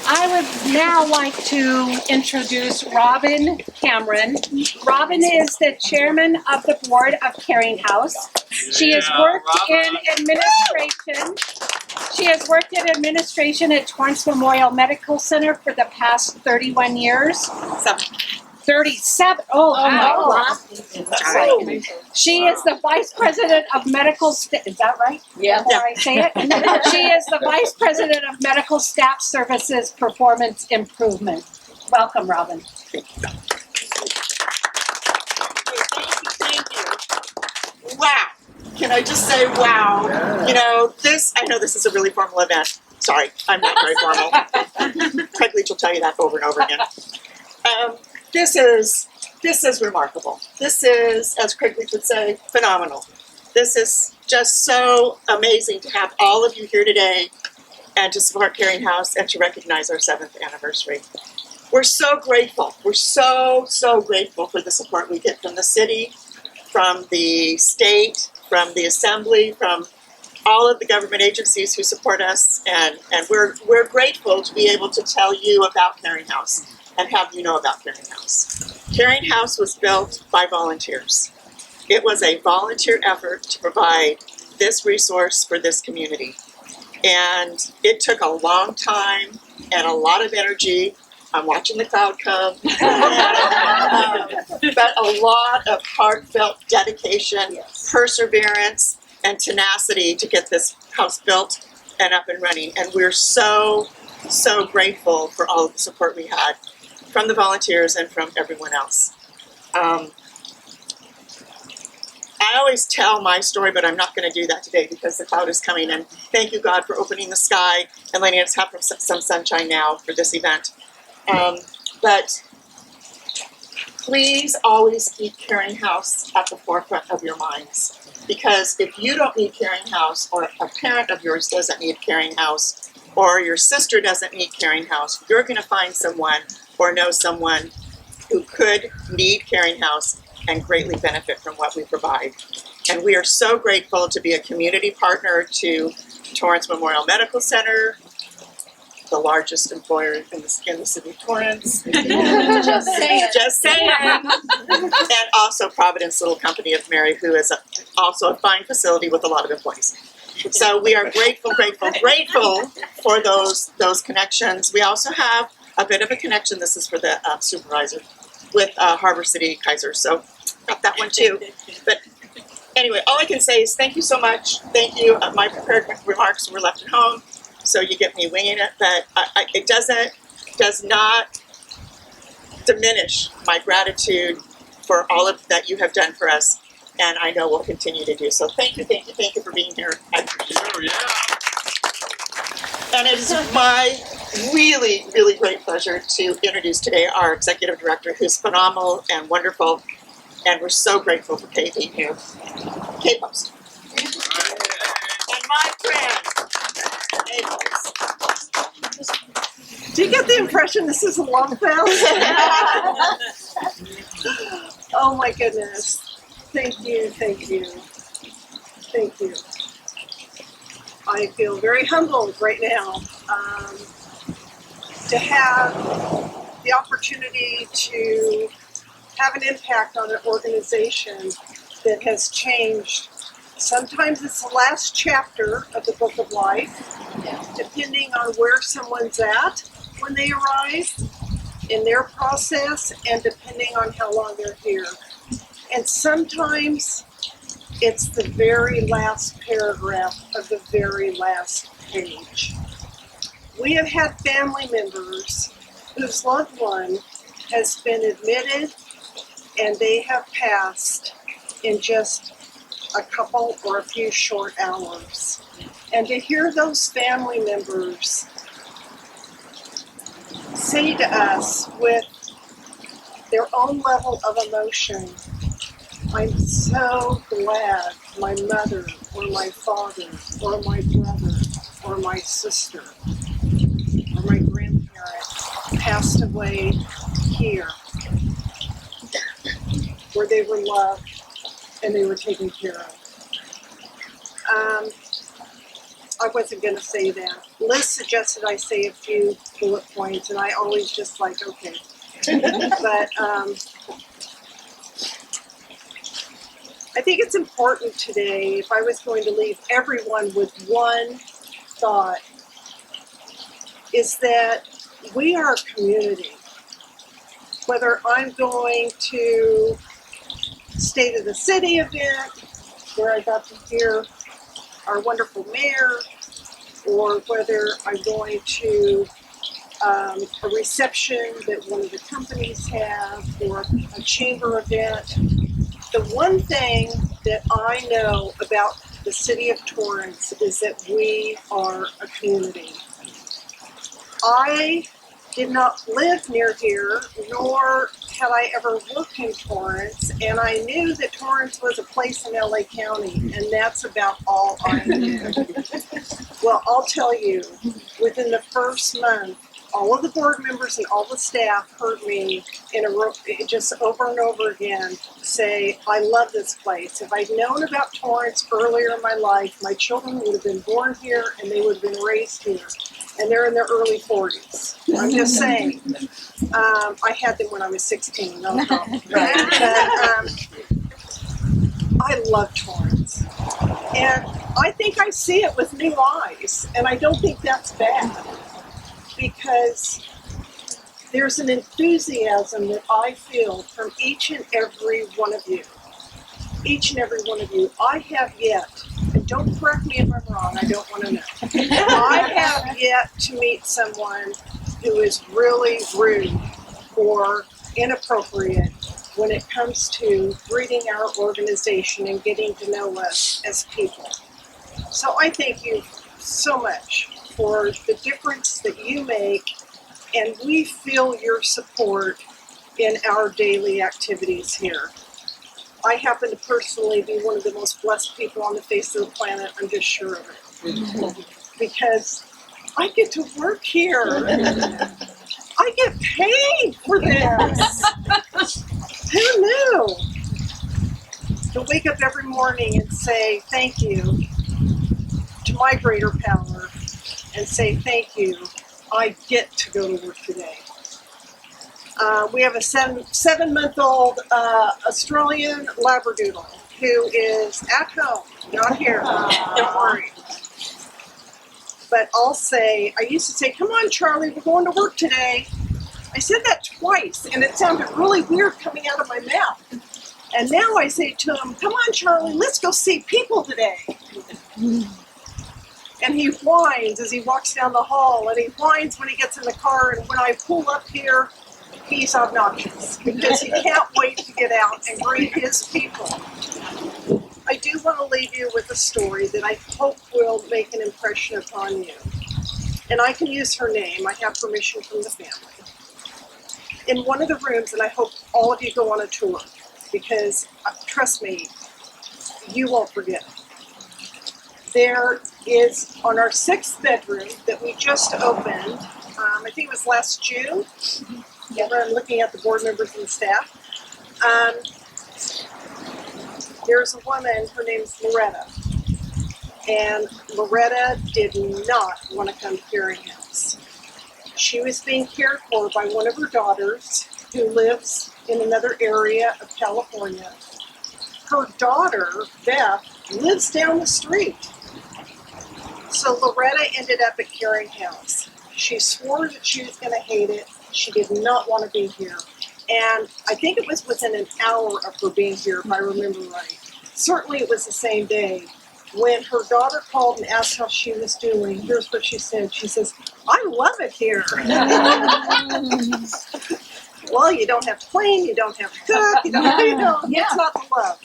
I would now like to introduce Robin Camrin. Robin is the chairman of the board of Caring House. She has worked in administration. She has worked in administration at Torrance Memorial Medical Center for the past 31 years. 37. Oh, wow. She is the vice president of medical staff. Is that right? Yeah. Before I say it? She is the vice president of medical staff services performance improvement. Welcome, Robin. Thank you. Wow. Can I just say wow? Yeah. You know, I know this is a really formal event. Sorry, I'm not very formal. Craig Leach will tell you that over and over again. This is remarkable. This is, as Craig Leach would say, phenomenal. This is just so amazing to have all of you here today and to support Caring House and to recognize our 7th anniversary. We're so grateful. We're so grateful for the support we get from the city, from the state, from the assembly, from all of the government agencies who support us, and we're grateful to be able to tell you about Caring House and have you know about Caring House. Caring House was built by volunteers. It was a volunteer effort to provide this resource for this community. And it took a long time and a lot of energy. I'm watching the crowd come. But a lot of heartfelt dedication, perseverance, and tenacity to get this house built and up and running. And we're so grateful for all of the support we had from the volunteers and from everyone else. I always tell my story, but I'm not going to do that today because the cloud is coming. And thank you, God, for opening the sky and letting us have some sunshine now for this event. But please always keep Caring House at the forefront of your minds. Because if you don't need Caring House, or a parent of yours doesn't need Caring House, or your sister doesn't need Caring House, you're going to find someone or know someone who could need Caring House and greatly benefit from what we provide. And we are so grateful to be a community partner to Torrance Memorial Medical Center, the largest employer in the City of Torrance. Just saying. And also Providence Little Company of Mary, who is also a fine facility with a lot of employees. So we are grateful for those connections. We also have a bit of a connection. This is for the supervisor with Harbor City Kaiser. So got that one too. But anyway, all I can say is thank you so much. Thank you. My prepared remarks were left at home, so you get me winging it. But it does not diminish my gratitude for all of that you have done for us, and I know we'll continue to do so. Thank you for being here. I appreciate it. And it is my really great pleasure to introduce today our executive director, who's phenomenal and wonderful, and we're so grateful for Kay being here. Kay Post. And my friend, Kay Post. Do you get the impression this is a love fest? Oh my goodness. Thank you. I feel very humbled right now to have the opportunity to have an impact on an organization that has changed. Sometimes it's the last chapter of the book of life, depending on where someone's at when they arrive in their process and depending on how long they're here. And sometimes it's the very last paragraph of the very last page. We have had family members whose loved one has been admitted and they have passed in just a couple or a few short hours. And to hear those family members say to us with their own level of emotion, I'm so glad my mother or my father or my brother or my sister or my grandparent passed away here, where they were loved and they were taken care of. I wasn't gonna say that. Liz suggested I say a few bullet points, and I always just like, okay. But I think it's important today, if I was going to leave everyone with one thought, is that we are a community. Whether I'm going to State of the City event, where I got to hear our wonderful mayor, or whether I'm going to a reception that one of the companies have, or a chamber event. The one thing that I know about the City of Torrance is that we are a community. I did not live near here, nor had I ever worked in Torrance, and I knew that Torrance was a place in LA County, and that's about all I knew. Well, I'll tell you, within the first month, all of the board members and all the staff heard me just over and over again say, I love this place. If I'd known about Torrance earlier in my life, my children would have been born here and they would have been raised here. And they're in their early 40s. I'm just saying. I had them when I was 16, no problem. But I love Torrance. And I think I see it with new eyes. And I don't think that's bad. Because there's an enthusiasm that I feel from each and every one of you. Each and every one of you. I have yet, and don't correct me if I'm wrong, I don't want to know. I have yet to meet someone who is really rude or inappropriate when it comes to greeting our organization and getting to know us as people. So I thank you so much for the difference that you make, and we feel your support in our daily activities here. I happen to personally be one of the most blessed people on the face of the planet. I'm just sure of it. Because I get to work here. I get paid for this. Who knew? To wake up every morning and say thank you to my greater power and say thank you. I get to go to work today. We have a 7-month-old Australian Labradoodle who is at home, not here. Don't worry. But I'll say, I used to say, come on, Charlie, we're going to work today. I said that twice, and it sounded really weird coming out of my mouth. And now I say to him, come on, Charlie, let's go see people today. And he whines as he walks down the hall, and he whines when he gets in the car, and when I pull up here, he's obnoxious because he can't wait to get out and greet his people. I do want to leave you with a story that I hope will make an impression upon you. And I can use her name. I have permission from the family. In one of the rooms, and I hope all of you go on a tour, because trust me, you won't forget. There is, on our 6th bedroom that we just opened, I think it was last June. Yeah, I'm looking at the board members and staff. There's a woman, her name's Loretta. And Loretta did not want to come to Caring House. She was being cared for by one of her daughters who lives in another area of California. Her daughter, Beth, lives down the street. So Loretta ended up at Caring House. She swore that she was going to hate it. She did not want to be here. And I think it was within an hour of her being here, if I remember right. Certainly it was the same day. When her daughter called and asked how she was doing, here's what she said. She says, I love it here. Well, you don't have to clean, you don't have to cook, it's not the love.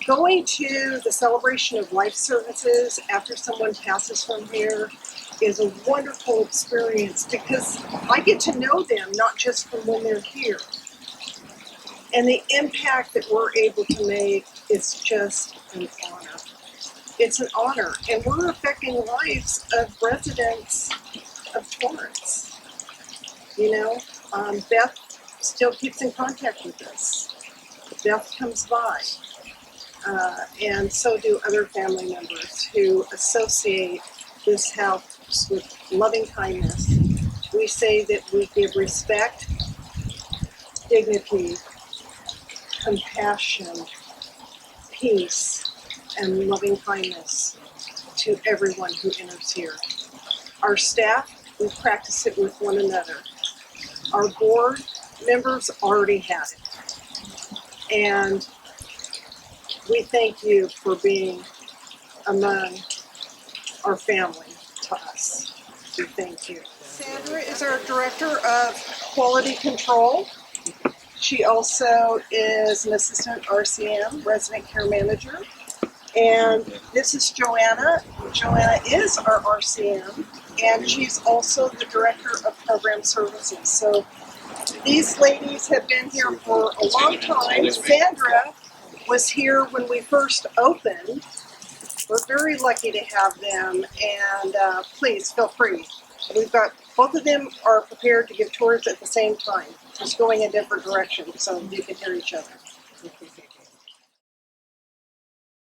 Going to the celebration of life services after someone passes from here is a wonderful experience because I get to know them, not just from when they're here. And the impact that we're able to make is just an honor. It's an honor. And we're affecting lives of residents of Torrance. Beth still keeps in contact with us. Beth comes by. And so do other family members who associate this house with loving kindness. We say that we give respect, dignity, compassion, peace, and loving kindness to everyone who enters here. Our staff, we practice it with one another. Our board members already had it. And we thank you for being among our family to us. We thank you. Sandra is our Director of Quality Control. She also is an Assistant RCM, Resident Care Manager. And this is Joanna. Joanna is our RCM, and she's also the Director of Program Services. So these ladies have been here for a long time. Sandra was here when we first opened. We're very lucky to have them, and please feel free. We've got, both of them are prepared to give tours at the same time, just going in different directions so you can hear each other.